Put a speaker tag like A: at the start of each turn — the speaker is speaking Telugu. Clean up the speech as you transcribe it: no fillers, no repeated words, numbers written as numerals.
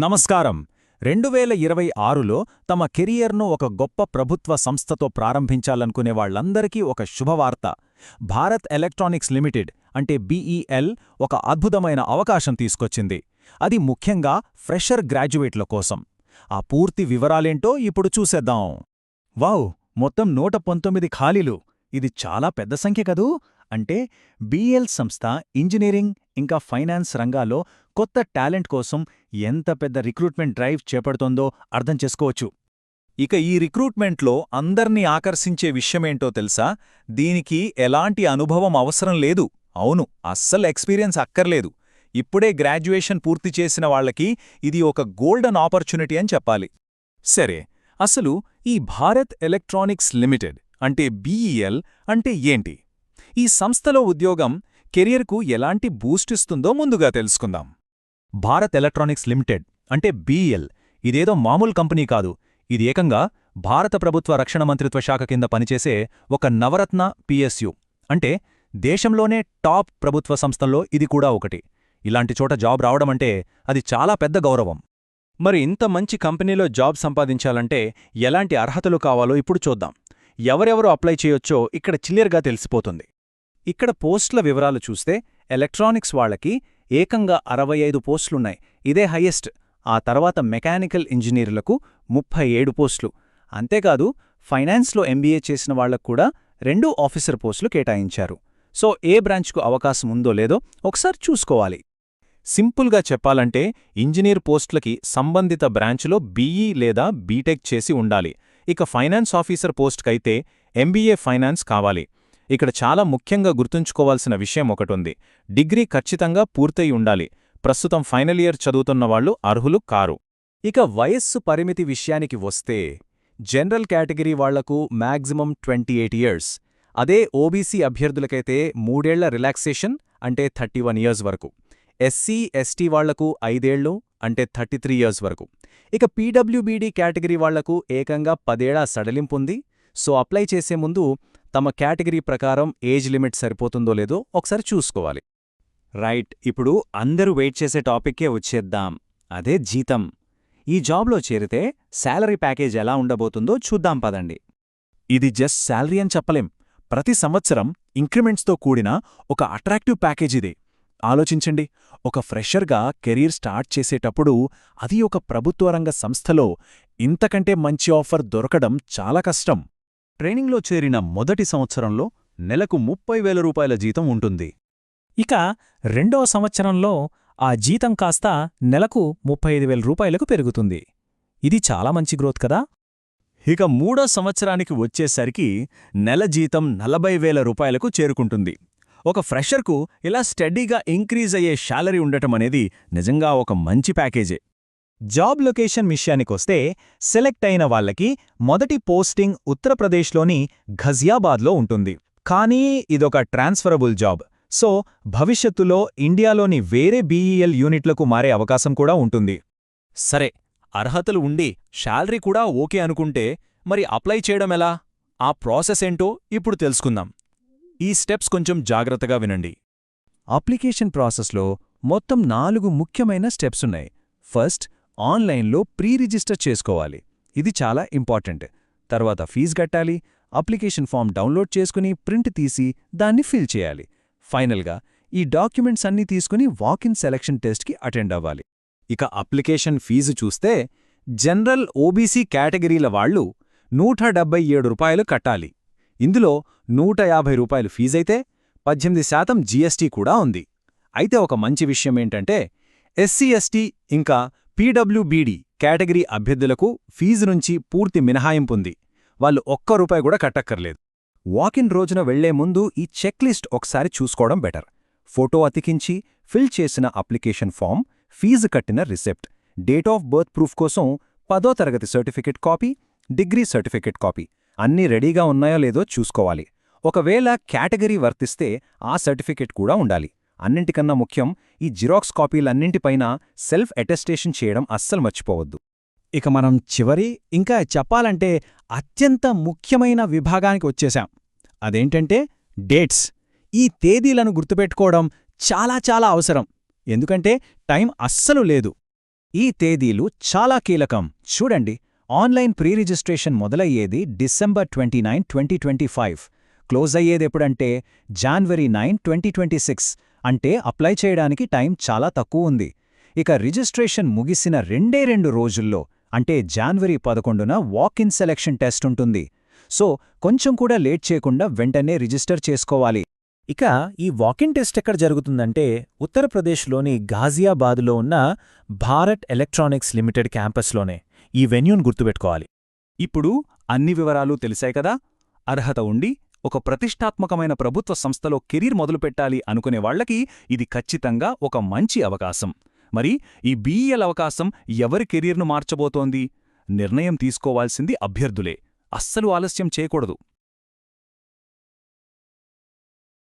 A: నమస్కారం. 2026లో తమ కెరియర్ను ఒక గొప్ప ప్రభుత్వ సంస్థతో ప్రారంభించాలనుకునే వాళ్లందరికీ ఒక శుభవార్త. భారత్ ఎలక్ట్రానిక్స్ లిమిటెడ్ అంటే బీఈఎల్ ఒక అద్భుతమైన అవకాశం తీసుకొచ్చింది. అది ముఖ్యంగా ఫ్రెషర్ గ్రాడ్యుయేట్ల కోసం. ఆ పూర్తి వివరాలేంటో ఇప్పుడు చూసేద్దాం.
B: వావ్! మొత్తం 119 ఖాళీలు. ఇది చాలా పెద్ద సంఖ్య కదూ. అంటే బీఎల్ సంస్థ ఇంజనీరింగ్ ఇంకా ఫైనాన్స్ రంగాల్లో కొత్త టాలెంట్ కోసం ఎంత పెద్ద రిక్రూట్మెంట్ డ్రైవ్ చేపడుతోందో అర్థం చేసుకోవచ్చు.
A: ఇక ఈ రిక్రూట్మెంట్లో అందర్నీ ఆకర్షించే విషయమేంటో తెలుసా? దీనికి ఎలాంటి అనుభవం అవసరం లేదు. అవును, అస్సలు ఎక్స్పీరియన్స్ అక్కర్లేదు. ఇప్పుడే గ్రాడ్యుయేషన్ పూర్తి చేసిన వాళ్లకి ఇది ఒక గోల్డెన్ ఆపర్చునిటీ అని చెప్పాలి. సరే, అసలు ఈ భారత్ ఎలక్ట్రానిక్స్ లిమిటెడ్ అంటే బీఈఎల్ అంటే ఏంటి? ఈ సంస్థలో ఉద్యోగం కెరియర్కు ఎలాంటి బూస్ట్ ఇస్తుందో ముందుగా తెలుసుకుందాం. భారత్ ఎలక్ట్రానిక్స్ లిమిటెడ్ అంటే బీఈఎల్ ఇదేదో మామూలు కంపెనీ కాదు. ఇది ఏకంగా భారత ప్రభుత్వ రక్షణ మంత్రిత్వ శాఖ కింద పనిచేసే ఒక నవరత్న పిఎస్యు. అంటే దేశంలోనే టాప్ ప్రభుత్వ సంస్థల్లో ఇది కూడా ఒకటి. ఇలాంటి చోట జాబ్ రావడమంటే అది చాలా పెద్ద గౌరవం. మరి ఇంత మంచి కంపెనీలో జాబ్ సంపాదించాలంటే ఎలాంటి అర్హతలు కావాలో ఇప్పుడు చూద్దాం. ఎవరెవరు అప్లై చేయొచ్చో ఇక్కడ క్లియర్గా తెలిసిపోతుంది. ఇక్కడ పోస్టుల వివరాలు చూస్తే ఎలక్ట్రానిక్స్ వాళ్లకి ఏకంగా 65 పోస్టులున్నాయి. ఇదే హయ్యెస్ట్. ఆ తర్వాత మెకానికల్ ఇంజనీర్లకు 37 పోస్టులు. అంతేకాదు ఫైనాన్స్లో ఎంబీఏ చేసిన వాళ్లకు కూడా 2 ఆఫీసర్ పోస్టులు కేటాయించారు. సో ఏ బ్రాంచ్కు అవకాశం ఉందో లేదో ఒకసారి చూసుకోవాలి. సింపుల్గా చెప్పాలంటే ఇంజనీర్ పోస్టులకి సంబంధిత బ్రాంచ్లో బీఈ లేదా బీటెక్ చేసి ఉండాలి. ఇక ఫైనాన్స్ ఆఫీసర్ పోస్ట్కైతే ఎంబీఏ ఫైనాన్స్ కావాలి. ఇక్కడ చాలా ముఖ్యంగా గుర్తుంచుకోవాల్సిన విషయం ఒకటుంది. డిగ్రీ ఖచ్చితంగా పూర్తయి ఉండాలి. ప్రస్తుతం ఫైనల్ ఇయర్ చదువుతున్నవాళ్లు అర్హులు కారు. ఇక వయస్సు పరిమితి విషయానికి వస్తే జనరల్ కేటగిరీ వాళ్లకు మ్యాక్సిమం 28 ఇయర్స్. అదే ఓబీసీ అభ్యర్థులకైతే 3 ఏళ్ల రిలాక్సేషన్ అంటే 31 ఇయర్స్ వరకు. ఎస్సీ ఎస్టీ వాళ్లకు 5 ఏళ్లు అంటే 33 ఇయర్స్ వరకు. ఇక పీడబ్ల్యూబీడీ కేటగిరీ వాళ్లకు ఏకంగా 10 ఏళ్ల సడలింపుంది. సో అప్లై చేసే ముందు తమ కేటగిరీ ప్రకారం ఏజ్ లిమిట్ సరిపోతుందో లేదో ఒకసారి చూసుకోవాలి. రైట్, ఇప్పుడు అందరూ వెయిట్ చేసే టాపిక్కే వచ్చేద్దాం. అదే జీతం. ఈ జాబ్లో చేరితే శాలరీ ప్యాకేజ్ ఎలా ఉండబోతుందో చూద్దాం పదండి. ఇది జస్ట్ శాలరీ అని చెప్పలేం. ప్రతి సంవత్సరం ఇంక్రిమెంట్స్తో కూడిన ఒక అట్రాక్టివ్ ప్యాకేజ్ ఇది. ఆలోచించండి, ఒక ఫ్రెషర్గా కెరీర్ స్టార్ట్ చేసేటప్పుడు అది ఒక ప్రభుత్వరంగ సంస్థలో ఇంతకంటే మంచి ఆఫర్ దొరకడం చాలా కష్టం. ట్రైనింగ్లో చేరిన మొదటి సంవత్సరంలో నెలకు 30,000 రూపాయల జీతం ఉంటుంది.
C: ఇక రెండవ సంవత్సరంలో ఆ జీతం కాస్త నెలకు 35,000 రూపాయలకు పెరుగుతుంది. ఇది చాలా మంచి గ్రోత్ కదా.
B: ఇక మూడో సంవత్సరానికి వచ్చేసరికి నెల జీతం 40,000 రూపాయలకు చేరుకుంటుంది. ఒక ఫ్రెషర్కు ఇలా స్టడీగా ఇంక్రీజ్ అయ్యే శాలరీ ఉండటమనేది నిజంగా ఒక మంచి ప్యాకేజే.
A: జాబ్ లొకేషన్ విషయానికొస్తే సెలెక్ట్ అయిన వాళ్లకి మొదటి పోస్టింగ్ ఉత్తరప్రదేశ్లోని ఘజియాబాద్లో ఉంటుంది. కానీ ఇదొక ట్రాన్స్ఫరబుల్ జాబ్. సో భవిష్యత్తులో ఇండియాలోని వేరే బీఈఎల్ యూనిట్లకు మారే అవకాశం కూడా ఉంటుంది. సరే, అర్హతలు ఉండి శాలరీ కూడా ఓకే అనుకుంటే మరి అప్లై చేయడమెలా? ఆ ప్రాసెస్ ఏంటో ఇప్పుడు తెలుసుకుందాం. ఈ స్టెప్స్ కొంచెం జాగ్రత్తగా వినండి. అప్లికేషన్ ప్రాసెస్లో మొత్తం 4 ముఖ్యమైన స్టెప్స్ ఉన్నాయి. ఫస్ట్, ఆన్లైన్లో ప్రీ రిజిస్టర్ చేసుకోవాలి. ఇది చాలా ఇంపార్టెంట్. తర్వాత ఫీజు కట్టాలి. అప్లికేషన్ ఫామ్ డౌన్లోడ్ చేసుకుని ప్రింట్ తీసి దాన్ని ఫిల్ చేయాలి. ఫైనల్గా ఈ డాక్యుమెంట్స్ అన్నీ తీసుకుని వాకిన్ సెలక్షన్ టెస్ట్కి అటెండ్ అవ్వాలి. ఇక అప్లికేషన్ ఫీజు చూస్తే జనరల్ ఓబీసీ కేటగిరీల వాళ్లు 177 రూపాయలు కట్టాలి. ఇందులో 150 రూపాయలు ఫీజైతే 18% జీఎస్టీ కూడా ఉంది. అయితే ఒక మంచి విషయమేంటంటే ఎస్సీ ఎస్టీ ఇంకా పీడబ్ల్యూబీడీ కేటగిరీ అభ్యర్థులకు ఫీజు నుంచి పూర్తి మినహాయింపుంది. వాళ్ళు ₹1 కూడా కట్టక్కర్లేదు. వాకిన్ రోజున వెళ్లే ముందు ఈ చెక్లిస్ట్ ఒకసారి చూసుకోవడం బెటర్. ఫోటో అతికించి ఫిల్ చేసిన అప్లికేషన్ ఫామ్, ఫీజు కట్టిన receipt, date of birth proof కోసం 10వ తరగతి certificate copy, degree certificate copy అన్నీ రెడీగా ఉన్నాయో లేదో చూసుకోవాలి. ఒకవేళ కేటగిరీ వర్తిస్తే ఆ సర్టిఫికెట్ కూడా ఉండాలి. అన్నింటికన్నా ముఖ్యం, ఈ జిరాక్స్ కాపీలన్నింటిపైన సెల్ఫ్ అటెస్టేషన్ చేయడం అస్సలు మర్చిపోవద్దు.
C: ఇక మనం చివరి ఇంకా చెప్పాలంటే అత్యంత ముఖ్యమైన విభాగానికి వచ్చేశాం. అదేంటంటే డేట్స్. ఈ తేదీలను గుర్తుపెట్టుకోవడం చాలా చాలా అవసరం. ఎందుకంటే టైం అస్సలు లేదు.
B: ఈ తేదీలు చాలా కీలకం. చూడండి, ఆన్లైన్ ప్రీ రిజిస్ట్రేషన్ మొదలయ్యేది డిసెంబర్ 29, 2025. క్లోజ్ అయ్యేదెప్పుడంటే జాన్వరి 9, 2026. అంటే అప్లై చేయడానికి టైం చాలా తక్కువ ఉంది. ఇక రిజిస్ట్రేషన్ ముగిసిన 2 రోజుల్లో అంటే జాన్వరి 11న వాక్-ఇన్ సెలక్షన్ టెస్ట్ ఉంటుంది. సో కొంచెం కూడా లేట్ చేయకుండా వెంటనే రిజిస్టర్ చేసుకోవాలి.
C: ఇక ఈ వాకిన్ టెస్ట్ ఎక్కడ జరుగుతుందంటే ఉత్తరప్రదేశ్లోని ఘాజియాబాద్లో ఉన్న భారత్ ఎలక్ట్రానిక్స్ లిమిటెడ్ క్యాంపస్లోనే. ఈ వెన్యూను గుర్తుపెట్టుకోవాలి.
A: ఇప్పుడు అన్ని వివరాలు తెలిసాయి కదా. అర్హత ఉండి ఒక ప్రతిష్టాత్మకమైన ప్రభుత్వ సంస్థలో కెరీర్ మొదలుపెట్టాలి అనుకునే వాళ్లకి ఇది ఖచ్చితంగా ఒక మంచి అవకాశం. మరి ఈ బీఈఎల్ అవకాశం ఎవరి కెరీర్ను మార్చబోతోంది? నిర్ణయం తీసుకోవాల్సింది అభ్యర్థులే. అస్సలు ఆలస్యం చేయకూడదు.